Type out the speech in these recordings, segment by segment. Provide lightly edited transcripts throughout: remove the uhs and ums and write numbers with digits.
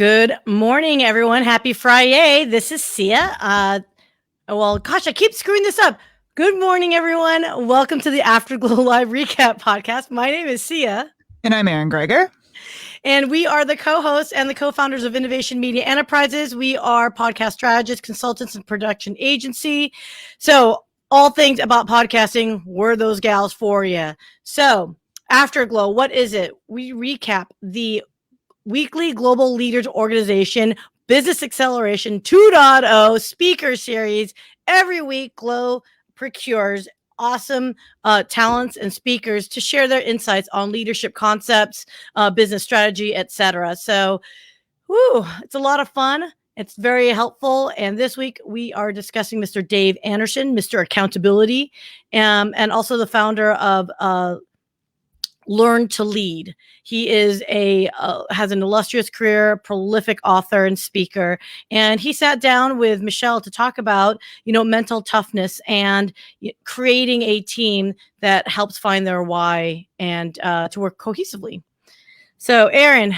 Good morning, everyone. Happy Friday. This is Syya. I keep screwing this up. Good morning, everyone. Welcome to the Afterglow Live Recap Podcast. My name is Syya. And I'm Erin Gregor. And we are the co-hosts and the co-founders of Innovation Media Enterprises. We are podcast strategists, consultants, and production agency. So all things about podcasting, we're those gals for you. So Afterglow, what is it? We recap the weekly Global Leaders Organization Business Acceleration 2.0 speaker series. Every week, GLO procures awesome talents and speakers to share their insights on leadership concepts, business strategy, etc. So, it's a lot of fun. It's very helpful. And this week we are discussing Mr. Dave Anderson, Mr. Accountability, and also the founder of Learn to Lead. He is has an illustrious career, prolific author and speaker, and he sat down with Michelle to talk about, mental toughness and creating a team that helps find their why and to work cohesively. So, Erin,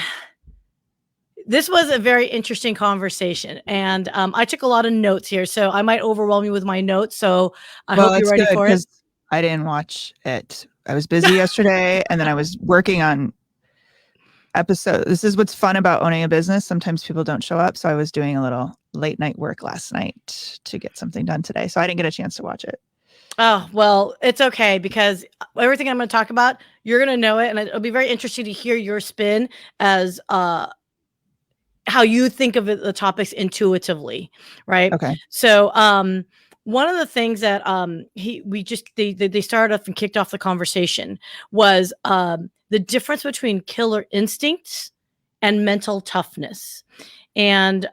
this was a very interesting conversation, and I took a lot of notes here, so I might overwhelm you with my notes. So I hope you're ready for it. I didn't watch it. I was busy yesterday, and then I was working on episodes. This is what's fun about owning a business. Sometimes people don't show up, so I was doing a little late night work last night to get something done today. So I didn't get a chance to watch it. Oh, well, it's okay, because everything I'm going to talk about, you're going to know it, and it'll be very interesting to hear your spin as how you think of the topics intuitively, right? Okay. So, one of the things that they started off and kicked off the conversation was the difference between killer instincts and mental toughness. And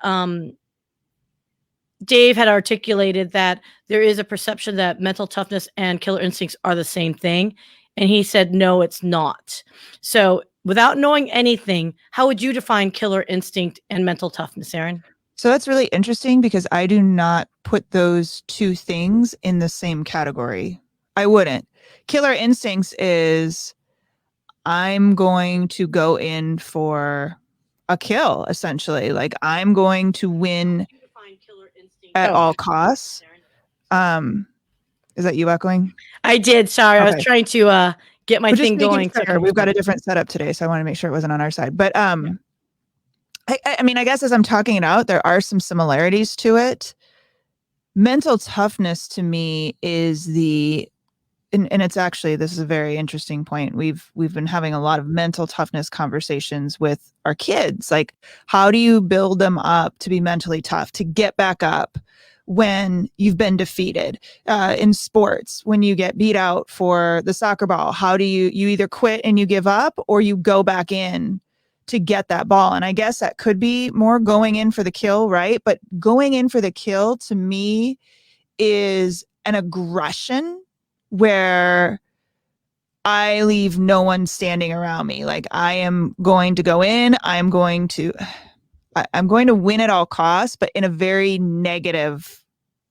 Dave had articulated that there is a perception that mental toughness and killer instincts are the same thing. And he said, no, it's not. So without knowing anything, how would you define killer instinct and mental toughness, Erin? So that's really interesting, because I do not put those two things in the same category. I wouldn't. Killer instincts is I'm going to go in for a kill, essentially. Like, I'm going to win at all costs. Is that you echoing? I did. Sorry. Okay. I was trying to get my thing going. We've got a different setup today, so I want to make sure it wasn't on our side. But I mean, I guess as I'm talking it out, there are some similarities to it. Mental toughness to me is and it's actually, this is a very interesting point. We've been having a lot of mental toughness conversations with our kids. Like, how do you build them up to be mentally tough, to get back up when you've been defeated? In sports, when you get beat out for the soccer ball, how do you either quit and you give up, or you go back in to get that ball? And I guess that could be more going in for the kill, right? But going in for the kill to me is an aggression where I leave no one standing around me. Like, I am going to go in, I'm going to win at all costs, but in a very negative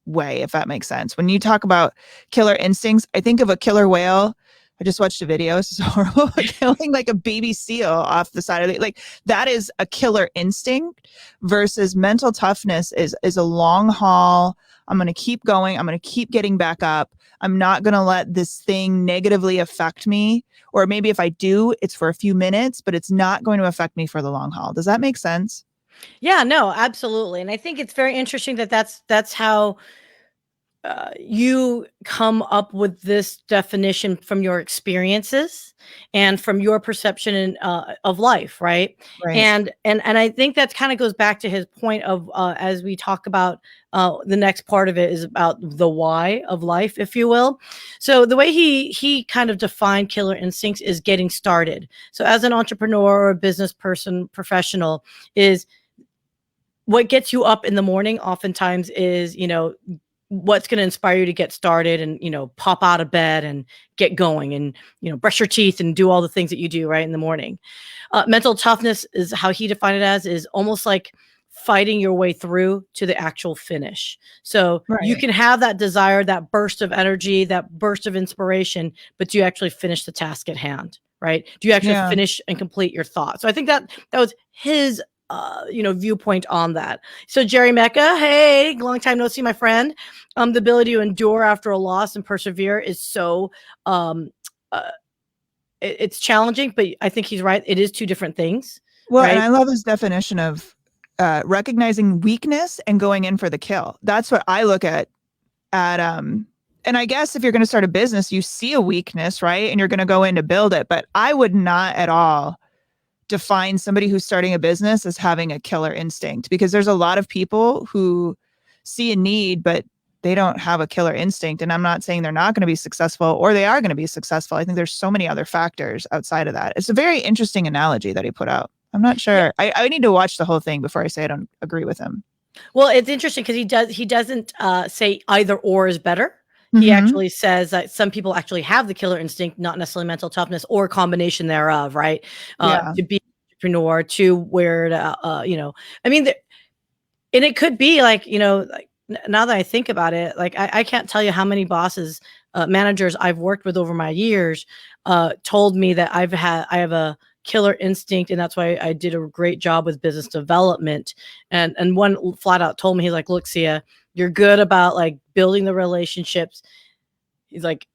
way, if that makes sense. When you talk about killer instincts, I think of a killer whale. I just watched a video. This is horrible. Killing like a baby seal off the side of it. Like, that is a killer instinct, versus mental toughness is a long haul. I'm going to keep going. I'm going to keep getting back up. I'm not going to let this thing negatively affect me. Or maybe if I do, it's for a few minutes, but it's not going to affect me for the long haul. Does that make sense? Yeah, no, absolutely. And I think it's very interesting that that's how you come up with this definition from your experiences and from your perception of life, right? And I think that kind of goes back to his point of as we talk about the next part of it is about the why of life, if you will. So the way he kind of defined killer instincts is getting started. So as an entrepreneur or a business person, professional, is what gets you up in the morning oftentimes is, what's going to inspire you to get started and, pop out of bed and get going and, brush your teeth and do all the things that you do right in the morning. Mental toughness is how he defined it as, is almost like fighting your way through to the actual finish. So you can have that desire, that burst of energy, that burst of inspiration, but do you actually finish the task at hand, right? Do you actually finish and complete your thought? So I think that was his viewpoint on that. So Jerry Mecca, hey, long time no see, my friend. The ability to endure after a loss and persevere is so it's challenging, but I think he's right. It is two different things. Well, right? and I love his definition of recognizing weakness and going in for the kill. That's what I look at and I guess if you're going to start a business, you see a weakness, right? And you're going to go in to build it. But I would not at all define somebody who's starting a business as having a killer instinct, because there's a lot of people who see a need, but they don't have a killer instinct. And I'm not saying they're not going to be successful or they are going to be successful. I think there's so many other factors outside of that. It's a very interesting analogy that he put out. I'm not sure. Yeah. I need to watch the whole thing before I say I don't agree with him. Well, it's interesting because he doesn't say either or is better. He actually says that some people actually have the killer instinct, not necessarily mental toughness or a combination thereof, right? To be an entrepreneur, to where to, I mean, and it could be like, like now that I think about it, like I can't tell you how many bosses, managers I've worked with over my years, told me that I have a killer instinct, and that's why I did a great job with business development. And one flat out told me, he's like, look, Syya, you're good about like building the relationships. He's like,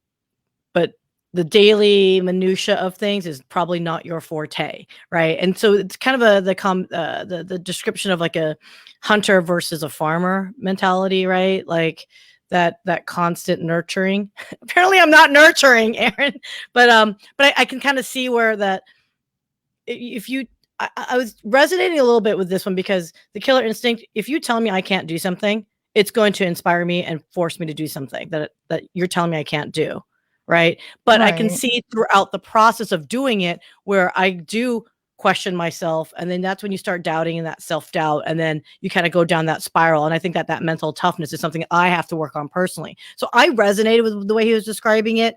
but the daily minutia of things is probably not your forte, right? And so it's kind of the description of like a hunter versus a farmer mentality, right? Like that constant nurturing. Apparently, I'm not nurturing, Erin, but I can kind of see where that. If you, I was resonating a little bit with this one, because the killer instinct, if you tell me I can't do something, it's going to inspire me and force me to do something that you're telling me I can't do. Right. But I can see throughout the process of doing it where I do question myself. And then that's when you start doubting and that self-doubt. And then you kind of go down that spiral. And I think that mental toughness is something I have to work on personally. So I resonated with the way he was describing it.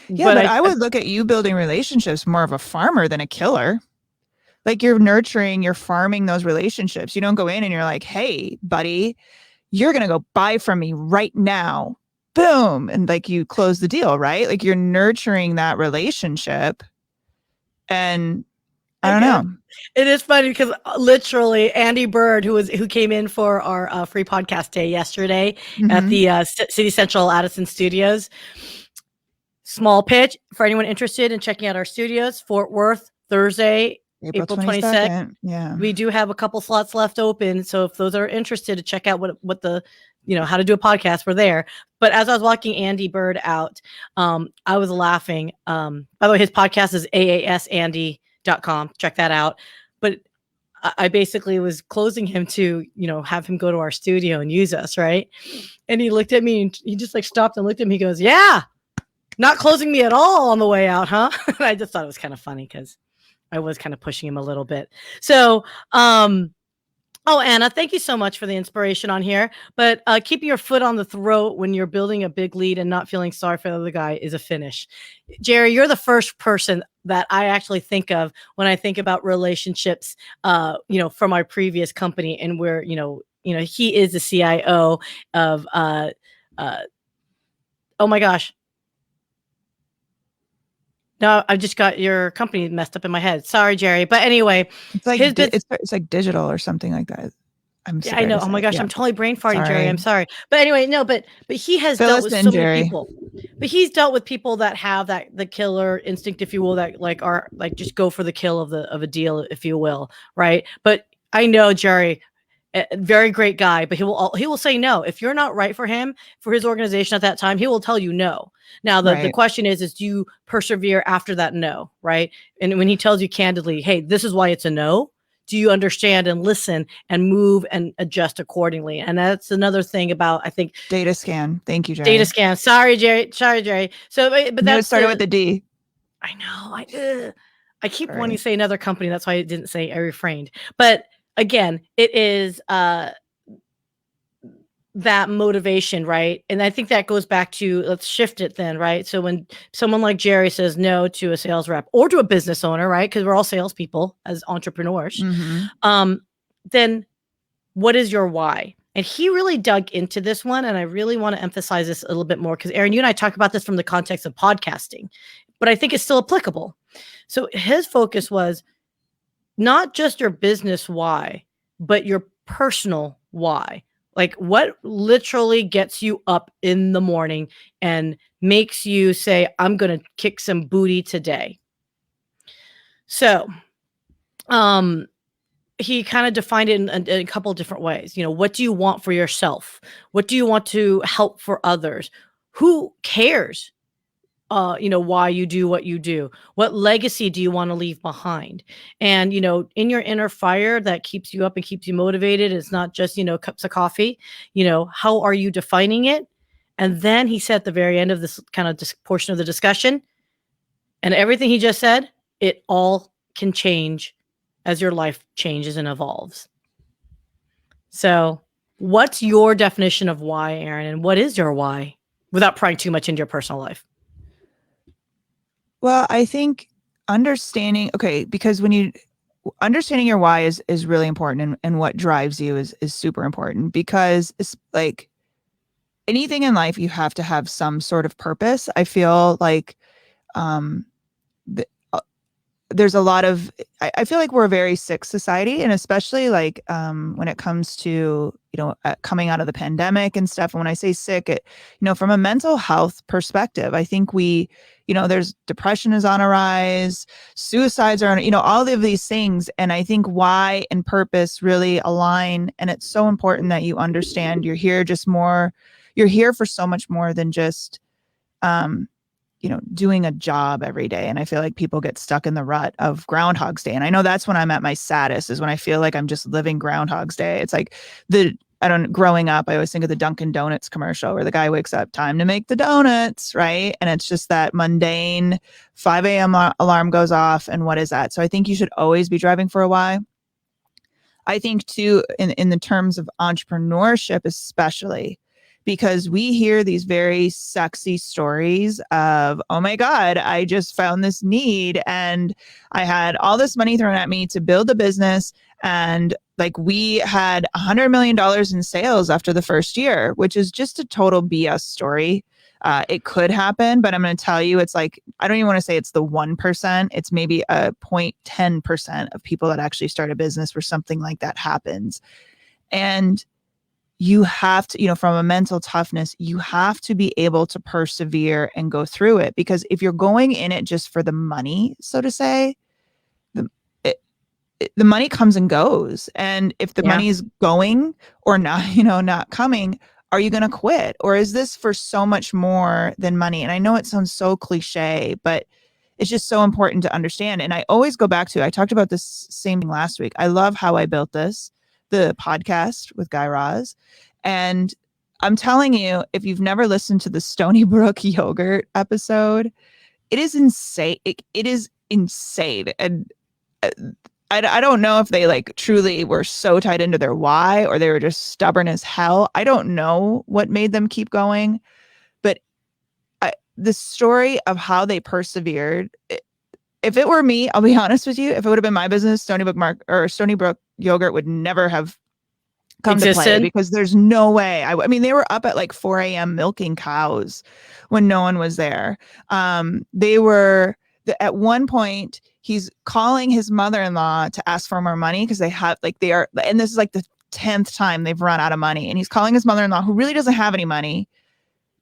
Yeah, but I would look at you building relationships more of a farmer than a killer. Like you're nurturing, you're farming those relationships. You don't go in and you're like, hey, buddy, you're going to go buy from me right now. Boom. And like you close the deal, right? Like you're nurturing that relationship. And I don't know. It is funny because literally Andy Bird, who came in for our free podcast day yesterday at the City Central Addison Studios. Small pitch for anyone interested in checking out our studios, Fort Worth, Thursday, April 22nd. Yeah. We do have a couple slots left open. So if those are interested to check out what the, how to do a podcast, we're there. But as I was walking Andy Bird out, I was laughing. By the way, his podcast is aasandy.com. Check that out. But I basically was closing him to, have him go to our studio and use us. Right. And he looked at me and he just like stopped and looked at me. He goes, yeah. Not closing me at all on the way out, huh? I just thought it was kind of funny because I was kind of pushing him a little bit. So, Anna, thank you so much for the inspiration on here. But keeping your foot on the throat when you're building a big lead and not feeling sorry for the other guy is a finish. Jerry, you're the first person that I actually think of when I think about relationships, from our previous company, and where, he is the CIO of, oh my gosh. No, I just got your company messed up in my head. Sorry, Jerry. But anyway, it's like it's like digital or something like that. I know. Oh my gosh, I'm totally brain farting, Jerry. I'm sorry. But anyway, no, but he has dealt with so many people. But he's dealt with people that have the killer instinct, if you will, that like are like just go for the kill of a deal, if you will, right? But I know Jerry, a very great guy, but he will say no if you're not right for him, for his organization at that time. He will tell you no. Now the question is do you persevere after that no, right? And when he tells you candidly, hey, this is why it's a no, do you understand and listen and move and adjust accordingly? And that's another thing about, I think, data scan. Thank you, Jerry. Data scan. Sorry, Jerry. So, but that started with the D. I know. I keep wanting to say another company. That's why I didn't say. I refrained. But again, it is that motivation, right? And I think that goes back to, let's shift it then, right? So when someone like Jerry says no to a sales rep or to a business owner, right? Because we're all salespeople as entrepreneurs, then what is your why? And he really dug into this one. And I really want to emphasize this a little bit more because Erin, you and I talk about this from the context of podcasting, but I think it's still applicable. So his focus was, not just your business why, but your personal why. Like what literally gets you up in the morning and makes you say, I'm going to kick some booty today. So, he kind of defined it in a couple of different ways. What do you want for yourself? What do you want to help for others? Who cares? Why you do what you do. What legacy do you want to leave behind? And, in your inner fire that keeps you up and keeps you motivated, it's not just, cups of coffee, how are you defining it? And then he said at the very end of this kind of portion of the discussion, and everything he just said, it all can change as your life changes and evolves. So what's your definition of why, Erin? And what is your why without prying too much into your personal life? Well, I think understanding, because understanding your why is really important, and what drives you is super important, because it's like anything in life, you have to have some sort of purpose. I feel like there's a lot of, I feel like we're a very sick society, and especially like when it comes to, coming out of the pandemic and stuff. And when I say sick, from a mental health perspective, I think there's depression is on a rise, suicides are on, all of these things. And I think why and purpose really align. And it's so important that you understand you're here for so much more than just, doing a job every day. And I feel like people get stuck in the rut of Groundhog's Day. And I know that's when I'm at my saddest, is when I feel like I'm just living Groundhog's Day. It's like growing up, I always think of the Dunkin' Donuts commercial where the guy wakes up, time to make the donuts, right? And it's just that mundane 5 a.m. alarm goes off. And what is that? So I think you should always be driving for a why. I think too, in the terms of entrepreneurship, especially, because we hear these very sexy stories of, oh my God, I just found this need and I had all this money thrown at me to build a business. And like we had $100 million in sales after the first year, which is just a total BS story. It could happen, but I'm going to tell you, it's like, I don't even want to say it's the 1%. It's maybe a 0.10% of people that actually start a business where something like that happens. And you have to, from a mental toughness, you have to be able to persevere and go through it. Because if you're going in it just for the money, so to say, the money comes and goes. And if the money is going or not, not coming, are you going to quit? Or is this for so much more than money? And I know it sounds so cliche, but it's just so important to understand. And I always go back to, I talked about this same thing last week. I love how I built the podcast with Guy Raz. And I'm telling you, if you've never listened to the Stony Brook yogurt episode, it is insane. It is insane. And I don't know if they like truly were so tied into their why, or they were just stubborn as hell. I don't know what made them keep going, but the story of how they persevered, if it were me, I'll be honest with you, if it would have been my business, Stony Brook yogurt would never have come to play, because there's no way. I mean, they were up at like 4 a.m. milking cows when no one was there. They were at one point, he's calling his mother-in-law to ask for more money because and this is like the 10th time they've run out of money. And he's calling his mother-in-law, who really doesn't have any money,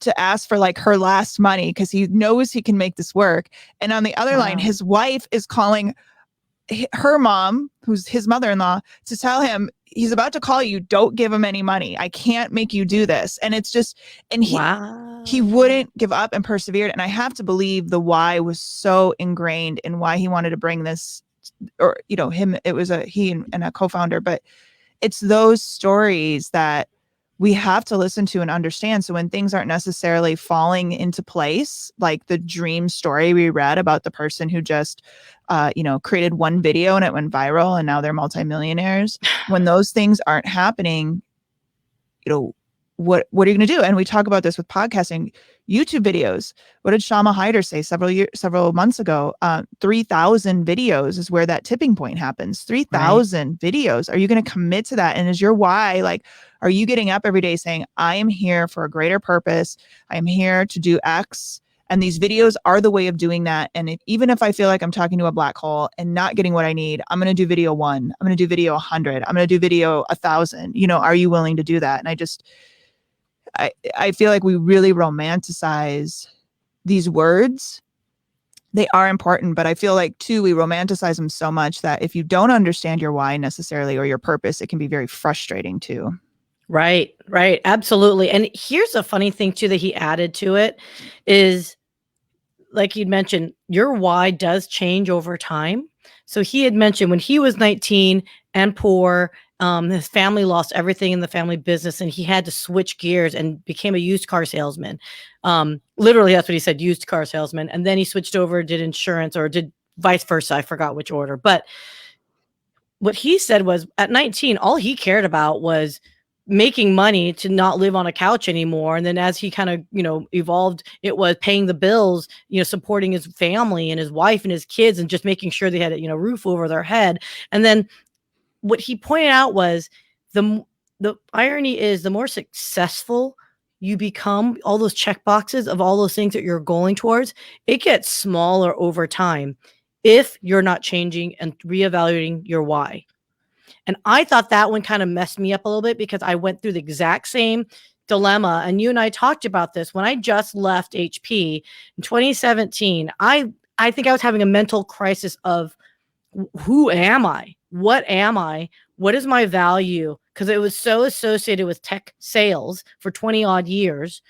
to ask for like her last money because he knows he can make this work. And on the other line, his wife is calling her mom, who's his mother-in-law, to tell him, he's about to call you, don't give him any money. I can't make you do this. And it's just, and he wouldn't give up and persevered. And I have to believe the why was so ingrained in why he wanted to bring this, or, him, it was he and a co-founder, but it's those stories that we have to listen to and understand. So when things aren't necessarily falling into place, like the dream story we read about the person who just, created one video and it went viral and now they're multimillionaires. When those things aren't happening, what are you going to do? And we talk about this with podcasting, YouTube videos. What did Shama Hyder say several months ago? 3,000 videos is where that tipping point happens. 3,000 videos. Are you going to commit to that? And is your why, like, are you getting up every day saying, I am here for a greater purpose. I am here to do X. And these videos are the way of doing that. And even if I feel like I'm talking to a black hole and not getting what I need, I'm going to do video 1. I'm going to do video 100. I'm going to do video 1,000. Are you willing to do that? And I feel like we really romanticize these words. They are important, but I feel like too, we romanticize them so much that if you don't understand your why necessarily or your purpose, it can be very frustrating too. Right. Absolutely. And here's a funny thing too that he added to it is, like you'd mentioned, your why does change over time. So he had mentioned when he was 19 and poor, his family lost everything in the family business and he had to switch gears and became a used car salesman. Literally, that's what he said, used car salesman. And then he switched over, did insurance, or did vice versa. I forgot which order. But what he said was at 19, all he cared about was making money to not live on a couch anymore. And then as he kind of, evolved, it was paying the bills, supporting his family and his wife and his kids and just making sure they had a, roof over their head. And then what he pointed out was the irony is the more successful you become, all those check boxes of all those things that you're going towards, it gets smaller over time if you're not changing and reevaluating your why. And I thought that one kind of messed me up a little bit because I went through the exact same dilemma. And you and I talked about this when I just left HP in 2017. I think I was having a mental crisis of who am I? What am I? What is my value? Because it was so associated with tech sales for 20 odd years.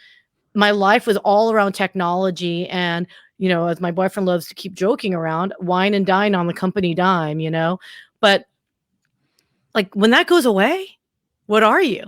My life was all around technology. And, as my boyfriend loves to keep joking around, wine and dine on the company dime, but like when that goes away, what are you?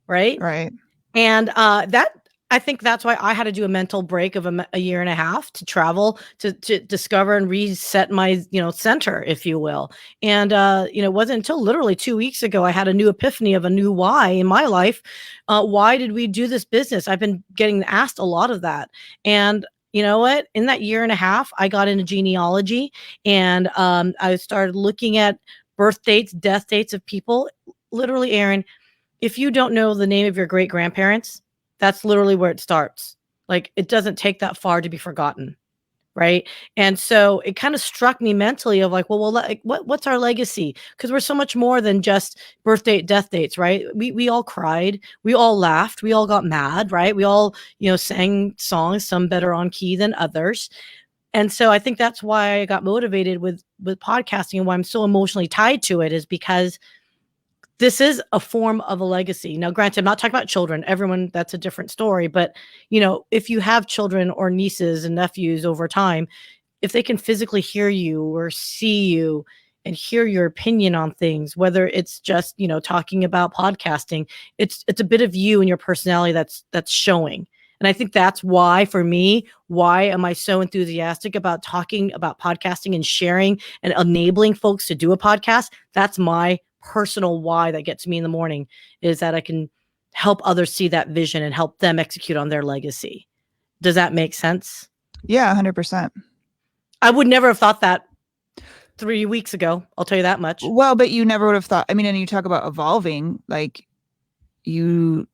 Right. And I think that's why I had to do a mental break of a year and a half to travel to discover and reset my, center, if you will. And, it wasn't until literally 2 weeks ago, I had a new epiphany of a new why in my life. Why did we do this business? I've been getting asked a lot of that. And you know what? In that year and a half, I got into genealogy and I started looking at birth dates, death dates of people. Literally, Erin, if you don't know the name of your great grandparents, that's literally where it starts. Like it doesn't take that far to be forgotten. Right. And so it kind of struck me mentally of like, well, like, what's our legacy? Because we're so much more than just birth date, death dates. Right. We all cried. We all laughed. We all got mad. Right. We all, sang songs, some better on key than others. And so I think that's why I got motivated with podcasting and why I'm so emotionally tied to it is because this is a form of a legacy. Now, granted, I'm not talking about children. Everyone, that's a different story. But, if you have children or nieces and nephews over time, if they can physically hear you or see you and hear your opinion on things, whether it's just, talking about podcasting, it's a bit of you and your personality that's showing. And I think that's why, for me, why am I so enthusiastic about talking about podcasting and sharing and enabling folks to do a podcast? That's my personal why that gets me in the morning, is that I can help others see that vision and help them execute on their legacy. Does that make sense? Yeah, 100%. I would never have thought that 3 weeks ago. I'll tell you that much. Well, but you never would have thought, and you talk about evolving, like you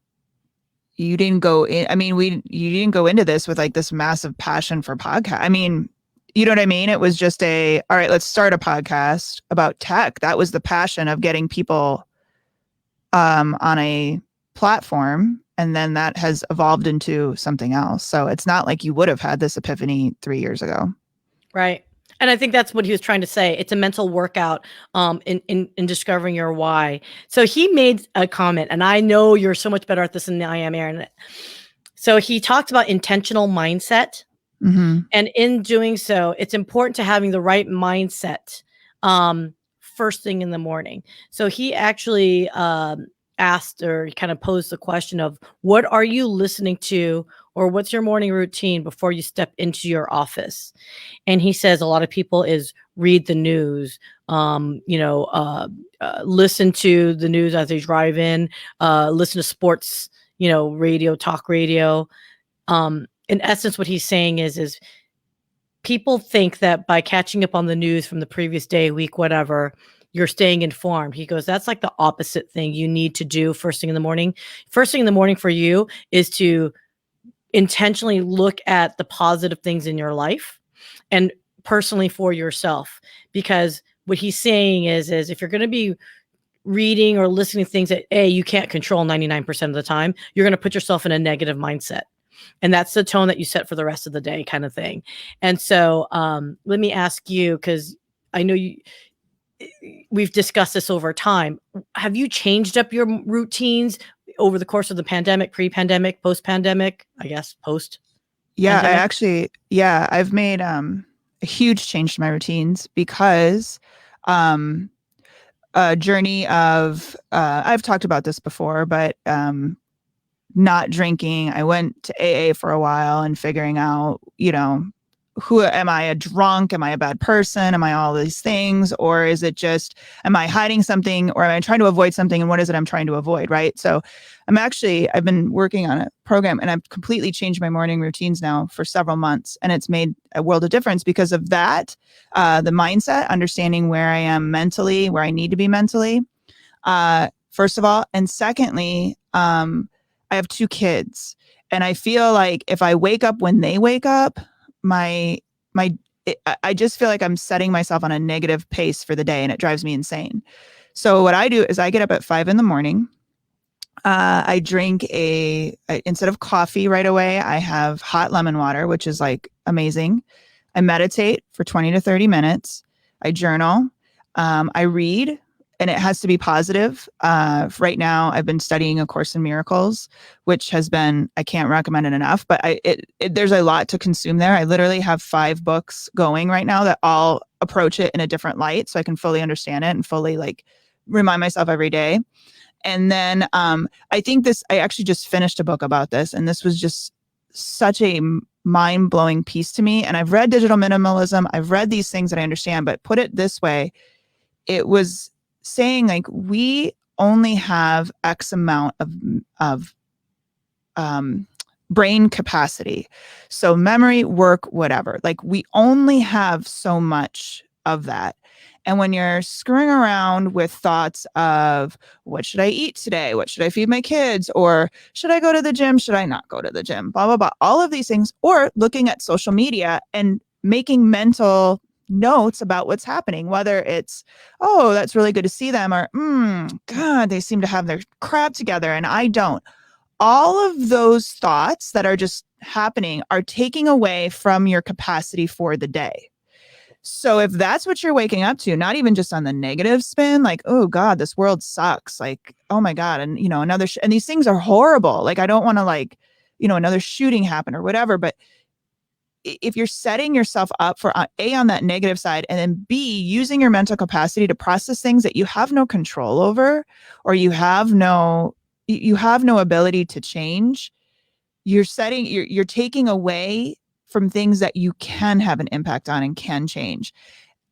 didn't go in. You didn't go into this with like this massive passion for podcast. You know what I mean? It was just all right, let's start a podcast about tech. That was the passion of getting people on a platform. And then that has evolved into something else. So it's not like you would have had this epiphany 3 years ago. Right. And I think that's what he was trying to say. It's a mental workout in discovering your why. So he made a comment, and I know you're so much better at this than I am, Erin. So he talked about intentional mindset. Mm-hmm. And in doing so, it's important to having the right mindset first thing in the morning. So he actually asked or kind of posed the question of what are you listening to or what's your morning routine before you step into your office? And he says a lot of people is read the news, listen to the news as they drive in, listen to sports, radio, talk radio. In essence, what he's saying is people think that by catching up on the news from the previous day, week, whatever, you're staying informed. He goes, that's like the opposite thing you need to do first thing in the morning. First thing in the morning for you is to intentionally look at the positive things in your life and personally for yourself. Because what he's saying is if you're going to be reading or listening to things that you can't control 99% of the time, you're going to put yourself in a negative mindset. And that's the tone that you set for the rest of the day, kind of thing. And so let me ask you, because I know we've discussed this over time. Have you changed up your routines over the course of the pandemic, pre-pandemic, post-pandemic? I guess post. Yeah, I've made a huge change to my routines because a journey of I've talked about this before, but not drinking. I went to AA for a while and figuring out, who am I? A drunk? Am I a bad person? Am I all these things? Or is it just, am I hiding something, or am I trying to avoid something? And what is it I'm trying to avoid? Right. So I've been working on a program, and I've completely changed my morning routines now for several months. And it's made a world of difference because of that. The mindset, understanding where I am mentally, where I need to be mentally, first of all. And secondly, I have 2 kids, and I feel like if I wake up when they wake up, I just feel like I'm setting myself on a negative pace for the day, and it drives me insane. So what I do is I get up at 5 a.m. I drink instead of coffee right away, I have hot lemon water, which is like amazing. I meditate for 20 to 30 minutes. I journal. I read. And it has to be positive. Right now, I've been studying A Course in Miracles, which has been, I can't recommend it enough, but there's a lot to consume there. I literally have 5 books going right now that all approach it in a different light, so I can fully understand it and fully remind myself every day. And then I actually just finished a book about this, and this was just such a mind-blowing piece to me. And I've read Digital Minimalism. I've read these things that I understand, but put it this way, it was saying we only have X amount of brain capacity. So memory, work, whatever. We only have so much of that. And when you're screwing around with thoughts of what should I eat today? What should I feed my kids? Or should I go to the gym? Should I not go to the gym? Blah, blah, blah. All of these things, or looking at social media and making mental notes about what's happening, whether it's, oh, that's really good to see them, or God, they seem to have their crap together and I don't. All of those thoughts that are just happening are taking away from your capacity for the day. So if that's what you're waking up to, not even just on the negative spin, oh God, this world sucks, oh my God, and another and these things are horrible, I don't want to another shooting happen or whatever, but if you're setting yourself up for A, on that negative side, and then B, using your mental capacity to process things that you have no control over, or you have no ability to change, you're taking away from things that you can have an impact on and can change.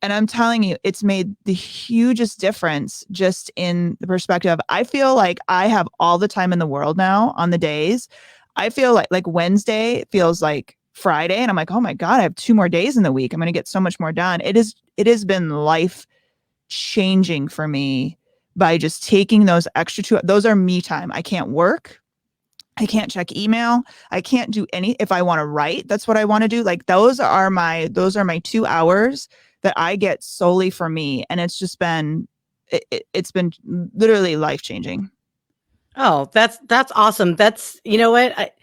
And I'm telling you, it's made the hugest difference just in the perspective of, I feel like I have all the time in the world now on the days. I feel like Wednesday feels like Friday, and I'm like, oh my God, I have 2 more days in the week. I'm going to get so much more done. It has been life changing for me by just taking those extra 2. Those are me time. I can't work. I can't check email. I can't do if I want to write, that's what I want to do. Those are my 2 hours that I get solely for me. And it's just been, it's been literally life changing. Oh, that's awesome. That's, you know what?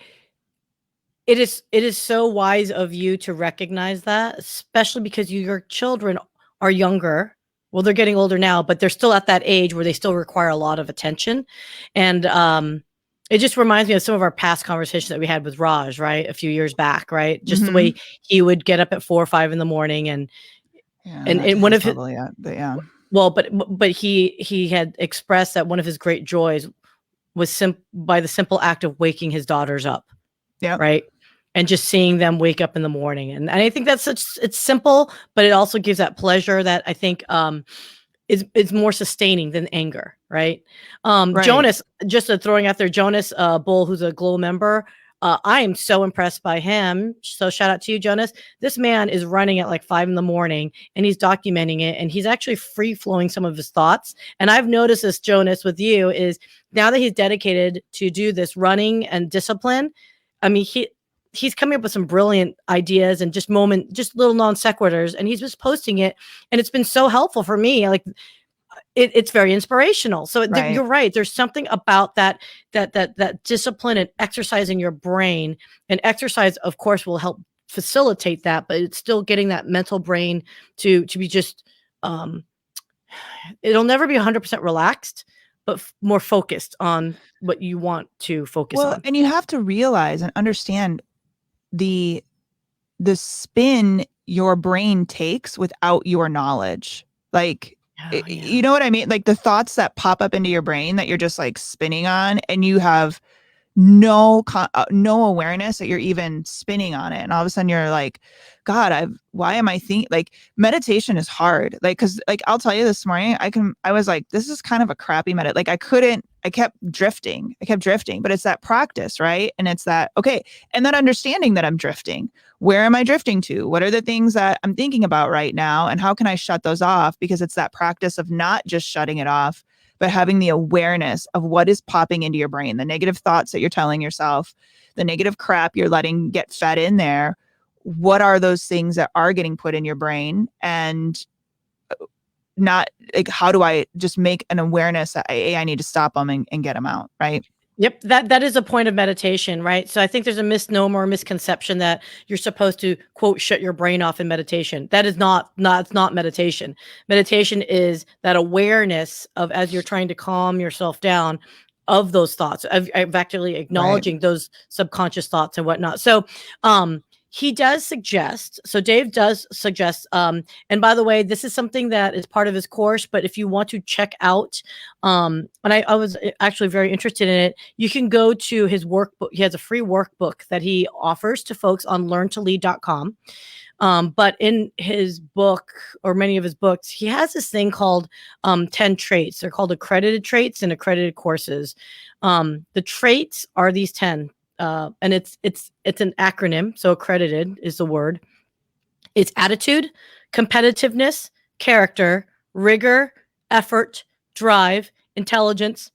It is so wise of you to recognize that, especially because your children are younger. Well, they're getting older now, but they're still at that age where they still require a lot of attention. And it just reminds me of some of our past conversations that we had with Raj, right? A few years back, right? Just the way he would get up at 4 or 5 in the morning and one of his yet, but yeah. Well, but he had expressed that one of his great joys was by the simple act of waking his daughters up. Yeah. Right. And just seeing them wake up in the morning. And I think that's it's simple, but it also gives that pleasure that I think is more sustaining than anger. Right. Right. Jonas, just throwing out there, Jonas Bull, who's a GLO member. I am so impressed by him. So shout out to you, Jonas. This man is running at 5 in the morning and he's documenting it, and he's actually free flowing some of his thoughts. And I've noticed this, Jonas, with you, is now that he's dedicated to do this running and discipline. I mean, he's coming up with some brilliant ideas and just little non sequiturs, and he's just posting it, and it's been so helpful for me. Like it's very inspirational. So Right. you're right. There's something about that discipline and exercising your brain, and exercise, of course, will help facilitate that, but it's still getting that mental brain to be just, it'll never be 100% relaxed, but more focused on what you want to focus on. And you have to realize and understand the spin your brain takes without your knowledge. Like, you know what I mean? Like the thoughts that pop up into your brain that you're just like spinning on, and you have no awareness that you're even spinning on it. And all of a sudden you're like, God, why am I thinking? Like meditation is hard. Like, cause like, I'll tell you this morning, I was like, this is kind of a crappy Like I kept drifting, but it's that practice, right? And it's that, okay. And that understanding that I'm drifting, where am I drifting to? What are the things that I'm thinking about right now? And how can I shut those off? Because it's that practice of not just shutting it off, but having the awareness of what is popping into your brain, the negative thoughts that you're telling yourself, the negative crap you're letting get fed in there. What are those things that are getting put in your brain? And not like, how do I just make an awareness that I need to stop them and get them out, right? Yep, that is a point of meditation, right? So I think there's a misnomer or misconception that you're supposed to, quote, shut your brain off in meditation. That is it's not meditation. Meditation is that awareness of, as you're trying to calm yourself down, of those thoughts, of actually acknowledging those subconscious thoughts and whatnot. So he does suggest, Dave does suggest, and by the way, this is something that is part of his course, but if you want to check out, and I was actually very interested in it, you can go to his workbook. He has a free workbook that he offers to folks on learntolead.com. But in his book, or many of his books, he has this thing called 10 traits. They're called accredited traits and accredited courses. The traits are these 10. And it's an acronym. So accredited is the word. It's attitude, competitiveness, character, rigor, effort, drive, intelligence,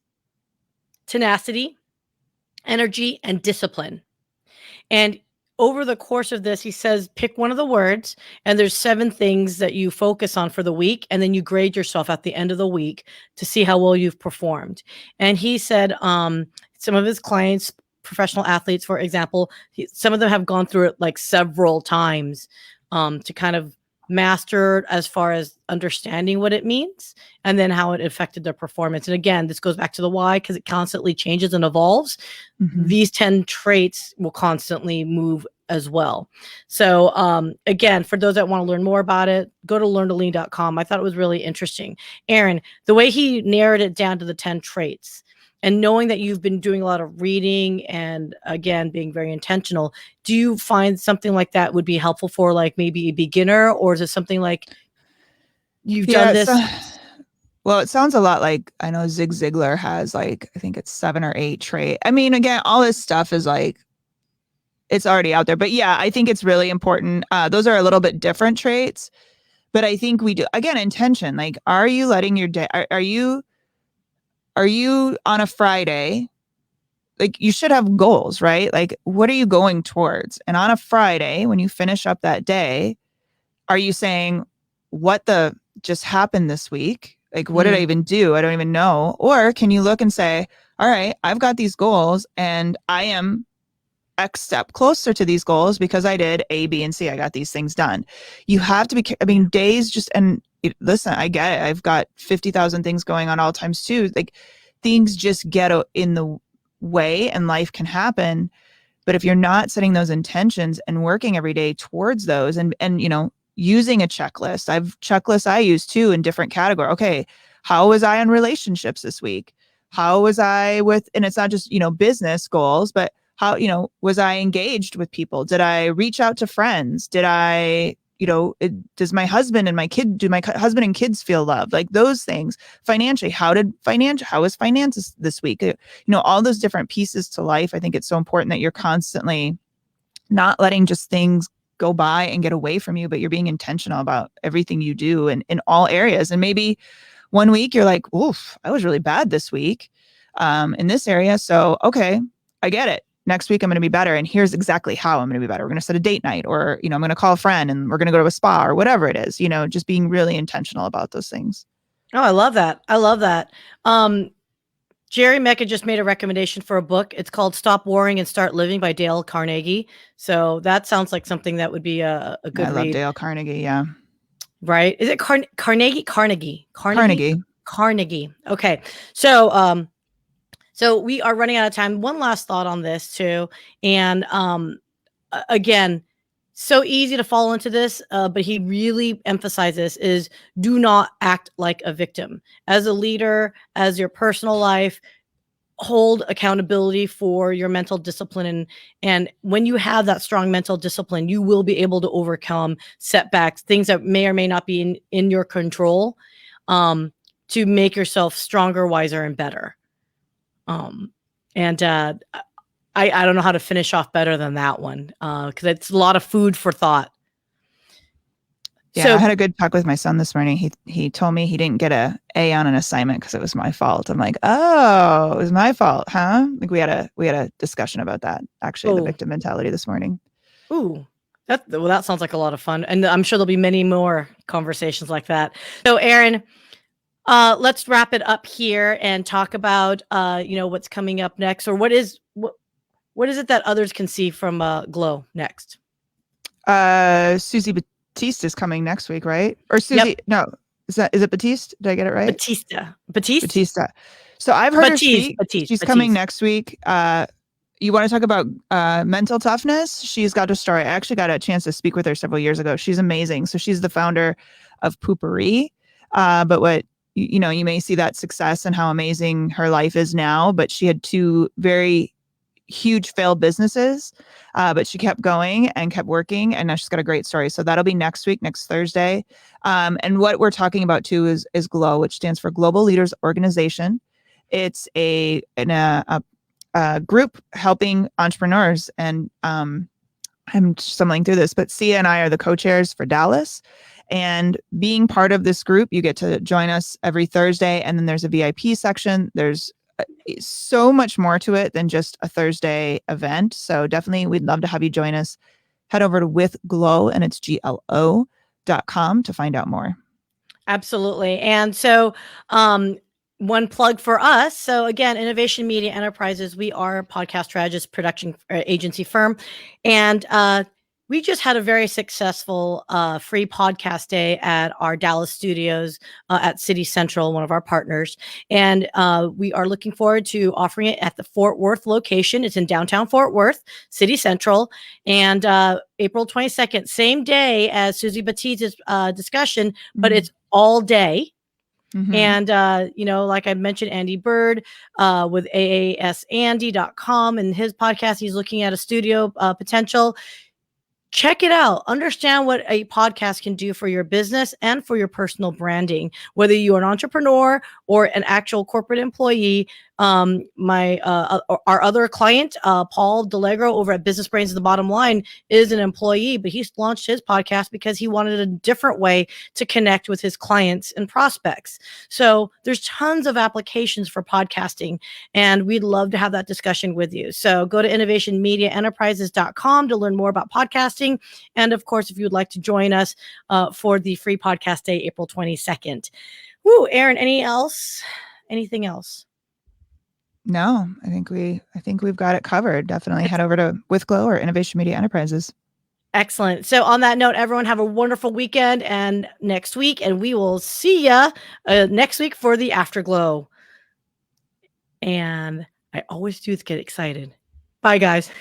tenacity, energy, and discipline. And over the course of this, he says, pick one of the words, and there's 7 things that you focus on for the week. And then you grade yourself at the end of the week to see how well you've performed. And he said, some of his clients, professional athletes, for example, some of them have gone through it like several times to kind of master as far as understanding what it means and then how it affected their performance. And again, this goes back to the why, because it constantly changes and evolves. Mm-hmm. These 10 traits will constantly move as well. So again, for those that want to learn more about it, go to learntolead.com. I thought it was really interesting. Erin, the way he narrowed it down to the 10 traits, and knowing that you've been doing a lot of reading and, again, being very intentional, do you find something like that would be helpful for like maybe a beginner, or is it something like you've done this? Well, it sounds a lot like, I know Zig Ziglar has like, I think it's 7 or 8 traits. I mean, again, all this stuff is like, it's already out there. But yeah, I think it's really important. Those are a little bit different traits, but I think we do, again, intention. Like, are you letting your day, are you on a Friday, like you should have goals, right? Like, what are you going towards? And on a Friday, when you finish up that day, are you saying, what the just happened this week? Like, what did I even do? I don't even know. Or can you look and say, all right, I've got these goals and I am X step closer to these goals because I did A, B, and C. I got these things done. You have to be, I mean, days just, and listen, I get it. I've got 50,000 things going on all times too. Like, things just get in the way and life can happen. But if you're not setting those intentions and working every day towards those and, you know, using a checklist, checklists I use too in different categories. Okay. How was I on relationships this week? How was I with, and it's not just, you know, business goals, but how, you know, was I engaged with people? Did I reach out to friends? Did I, you know, does my husband and my kid, do my husband and kids feel loved? Like those things. Financially, how was finances this week? You know, all those different pieces to life. I think it's so important that you're constantly not letting just things go by and get away from you, but you're being intentional about everything you do and in all areas. And maybe one week you're like, oof, I was really bad this week in this area. So, okay, I get it. next week I'm going to be better. And here's exactly how I'm going to be better. We're going to set a date night, or, I'm going to call a friend and we're going to go to a spa or whatever it is, just being really intentional about those things. Oh, I love that. I love that. Jerry Mecca just made a recommendation for a book. It's called Stop Worrying and Start Living by Dale Carnegie. So that sounds like something that would be a good read. I love Dale Carnegie. Yeah. Right. Is it Carnegie? Carnegie. Okay. So, so we are running out of time. One last thought on this too. And, again, so easy to fall into this, but he really emphasizes is do not act like a victim. As a leader, as your personal life, hold accountability for your mental discipline. And when you have that strong mental discipline, you will be able to overcome setbacks, things that may or may not be in your control, to make yourself stronger, wiser, and better. I don't know how to finish off better than that one, because it's a lot of food for thought. Yeah, so, I had a good talk with my son this morning. He told me he didn't get an A on an assignment because it was my fault. I'm like, oh, it was my fault, huh? Like we had a discussion about that, actually, the victim mentality this morning. Ooh, that sounds like a lot of fun, and I'm sure there'll be many more conversations like that. So, Erin, let's wrap it up here and talk about what's coming up next, or what is it that others can see from GLO next? Susie Batiste is coming next week, right? Or Susie? Yep. No, is it Batiste? Did I get it right? Batista. So I've heard her speak. She's coming next week. You want to talk about mental toughness? She's got a story. I actually got a chance to speak with her several years ago. She's amazing. So she's the founder of Poopery. But what you may see that success and how amazing her life is now. But she had two very huge failed businesses, but she kept going and kept working, and now she's got a great story. So that'll be next week, next Thursday. And what we're talking about too is GLO, which stands for Global Leaders Organization. It's a group helping entrepreneurs, and I'm stumbling through this, but Syya and I are the co-chairs for Dallas. And being part of this group, you get to join us every Thursday, and then there's a VIP section. There's so much more to it than just a Thursday event. So definitely we'd love to have you join us. Head over to WithGLO, and it's GLO.com to find out more. Absolutely. And so one plug for us. So again, Innovation Media Enterprises, we are a podcast strategist production agency firm. And we just had a very successful free podcast day at our Dallas studios at City Central, one of our partners. And we are looking forward to offering it at the Fort Worth location. It's in downtown Fort Worth, City Central. And April 22nd, same day as Susie Batista's discussion, but it's all day. Mm-hmm. And, like I mentioned, Andy Bird with aasandy.com and his podcast, he's looking at a studio potential. Check it out. Understand what a podcast can do for your business and for your personal branding. Whether you're an entrepreneur or an actual corporate employee, our other client, Paul DeLegro over at Business Brains of the Bottom Line, is an employee, but he's launched his podcast because he wanted a different way to connect with his clients and prospects. So there's tons of applications for podcasting, and we'd love to have that discussion with you. So go to innovationmediaenterprises.com to learn more about podcasting. And of course, if you would like to join us for the free podcast day, April 22nd. Woo, Erin, anything else? No, I think we've got it covered. Definitely head over to WithGLO or Innovation Media Enterprises. Excellent. So on that note, everyone have a wonderful weekend and next week, and we will see ya next week for the Afterglow. And I always do get excited. Bye, guys.